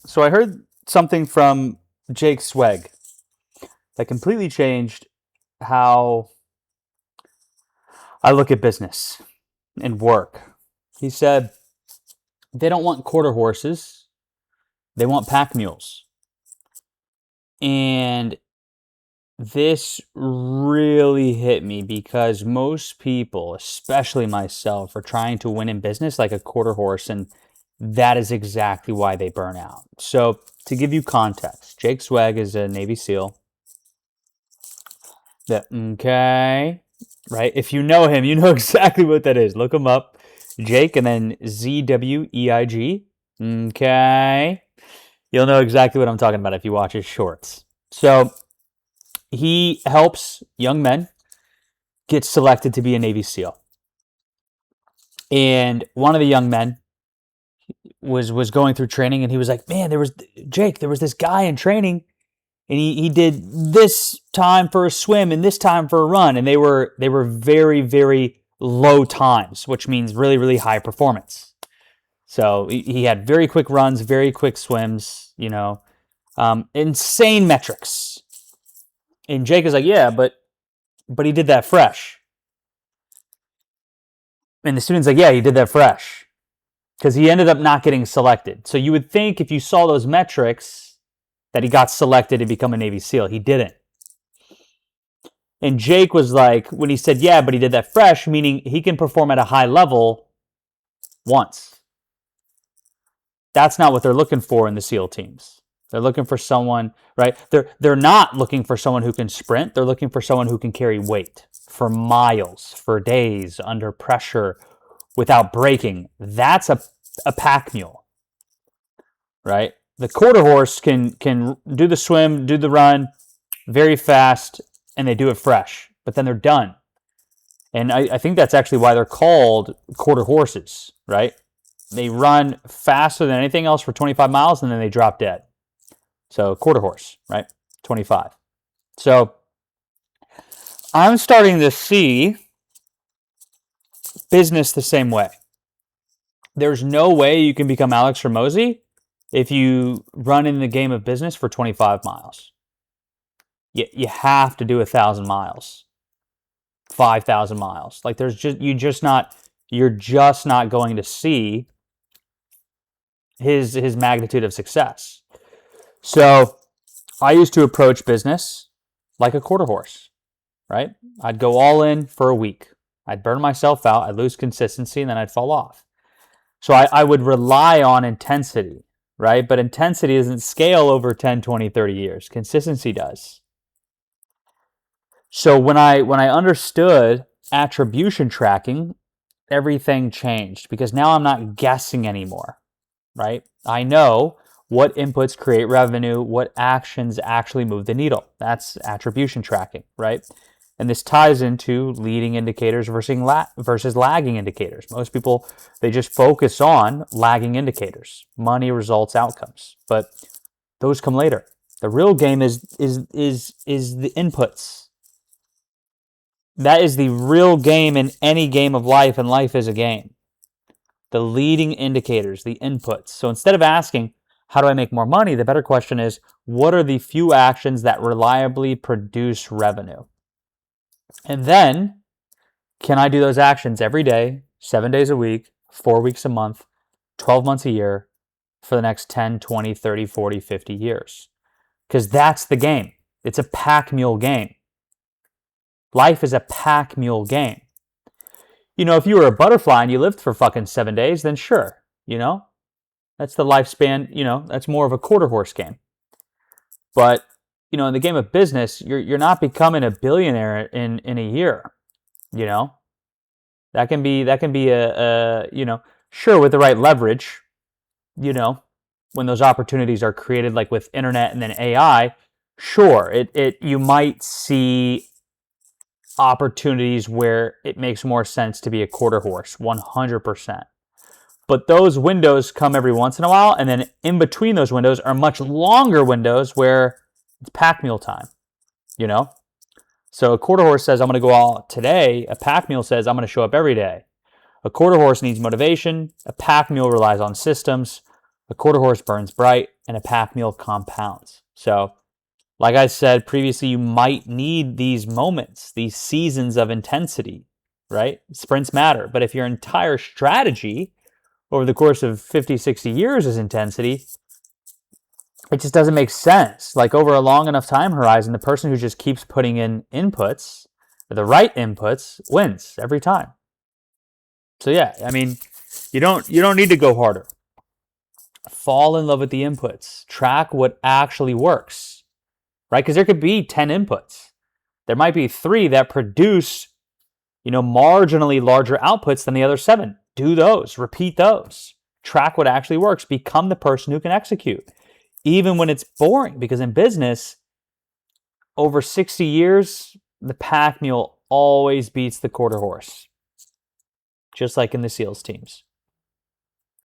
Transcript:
So I heard something from Jake Sweg that completely changed how I look at business and work. He said they don't want quarter horses, they want pack mules. And this really hit me because most people, especially myself, are trying to win in business like a quarter horse, and that is exactly why they burn out. So, to give you context, Jake Swag is a Navy SEAL. Okay, right? If you know him, you know exactly what that is. Look him up, Jake, and then ZWEIG. Okay, you'll know exactly what I'm talking about if you watch his shorts. So he helps young men get selected to be a Navy SEAL. And one of the young men was going through training, and he was like, "Man, there was this guy in training, and he did this time for a swim and this time for a run, and they were very, very low times, which means really, really high performance. So he had very quick runs, very quick swims, insane metrics." And Jake is like, "Yeah, but he did that fresh." And the student's like, "Yeah, he did that fresh." Because he ended up not getting selected. So you would think if you saw those metrics that he got selected to become a Navy SEAL. He didn't. And Jake was like, when he said, "Yeah, but he did that fresh," meaning he can perform at a high level once. That's not what they're looking for in the SEAL teams. They're looking for someone, right? They're not looking for someone who can sprint. They're looking for someone who can carry weight for miles, for days, under pressure, without breaking. That's a pack mule, right? The quarter horse can do the swim, do the run very fast, and they do it fresh, but then they're done. And I think that's actually why they're called quarter horses, right? They run faster than anything else for 25 miles, and then they drop dead. So quarter horse, right? 25. So I'm starting to see business the same way. There's no way you can become Alex Hormozi if you run in the game of business for 25 miles. You have to do 1,000 miles, 5,000 miles. Like you're just not going to see his magnitude of success. So I used to approach business like a quarter horse, right? I'd go all in for a week. I'd burn myself out. I'd lose consistency, and then I'd fall off. So I would rely on intensity, right? But intensity doesn't scale over 10, 20, 30 years. Consistency does. So when I understood attribution tracking, everything changed because now I'm not guessing anymore, right? I know what inputs create revenue, what actions actually move the needle. That's attribution tracking, right? And this ties into leading indicators versus lagging indicators. Most people, they just focus on lagging indicators, money, results, outcomes. But those come later. The real game is the inputs. That is the real game in any game of life, and life is a game. The leading indicators, the inputs. So instead of asking, how do I make more money? The better question is, what are the few actions that reliably produce revenue? And then, can I do those actions every day, 7 days a week, 4 weeks a month, 12 months a year for the next 10, 20, 30, 40, 50 years? Because that's the game. It's a pack mule game. Life is a pack mule game. If you were a butterfly and you lived for fucking 7 days, then sure, that's the lifespan, that's more of a quarter horse game. But, in the game of business, you're not becoming a billionaire in a year, That can be sure, with the right leverage, when those opportunities are created, like with internet and then AI, sure, you might see opportunities where it makes more sense to be a quarter horse, 100%. But those windows come every once in a while, and then in between those windows are much longer windows where it's pack mule time, So a quarter horse says, I'm going to go all today. A pack mule says, I'm going to show up every day. A quarter horse needs motivation. A pack mule relies on systems. A quarter horse burns bright, and a pack mule compounds. So, like I said previously, you might need these moments, these seasons of intensity, right? Sprints matter. But if your entire strategy over the course of 50, 60 years is intensity, it just doesn't make sense. Like over a long enough time horizon, the person who just keeps putting in inputs, the right inputs, wins every time. So yeah, I mean, you don't need to go harder. Fall in love with the inputs. Track what actually works, right? Because there could be 10 inputs. There might be 3 that produce, marginally larger outputs than the other 7. Do those, repeat those. Track what actually works. Become the person who can execute, even when it's boring. Because in business, over 60 years, the pack mule always beats the quarter horse, just like in the SEALs teams.